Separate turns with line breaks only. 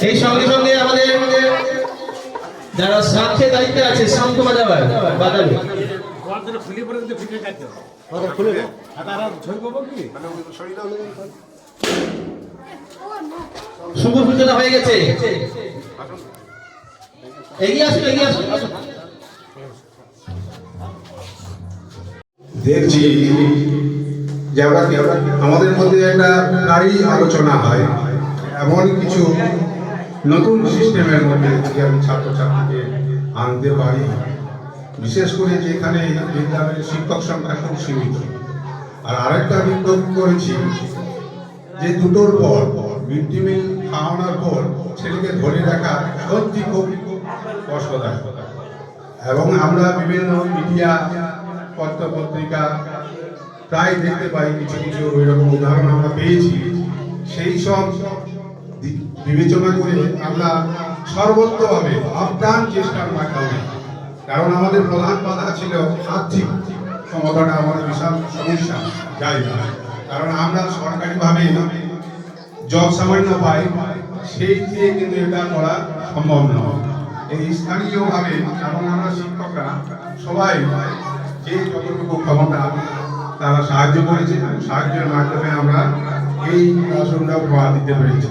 এই সঙ্গে সঙ্গে আমাদের যারা সাথে দায়িত্বে আছে শঙ্খ বাজাবে শুভ সূচনা হয়ে গেছে। এগিয়ে আসুন, এগিয়ে আসুন।
দেখছি যে আমাদের মধ্যে একটা নারী আলোচনা হয়, এমন কিছু নতুন সিস্টেমের মধ্যে যদি আমি ছাত্রছাত্রীকে আনতে পারি, বিশেষ করে যেখানে বিদ্যালয়ের শিক্ষক সংখ্যা খুব সীমিত। আর আরেকটা বিক্ষোভ করেছি যে দুটোর পর মিড ডে মিল খাওয়ানোর পর ছেলেকে ধরে রাখা সত্যি খুব কষ্টদায়ক। এবং আমরা বিভিন্ন মিডিয়া পত্রপত্রিকা প্রায় দেখতে পাই কিছু কিছু ওইরকম উদাহরণ আমরা পেয়েছি। সেই সব বিবেচনা করে আমরা সর্বত্রভাবে আপ্রাণ চেষ্টার মাধ্যমে, কারণ আমাদের প্রধান বাধা ছিল আর্থিক ক্ষমতাটা আমাদের বিশাল সমস্যা জায়গা, কারণ আমরা সরকারিভাবে জব সামান্য পাই, সেই দিয়ে কিন্তু এটা করা সম্ভব নয়। এই স্থানীয়ভাবে এবং আমরা শিক্ষকরা সবাই যে যতটুকু ক্ষমতা তারা সাহায্য করেছে, সাহায্যের মাধ্যমে আমরা এই আসনটা উপহার দিতে পেরেছি।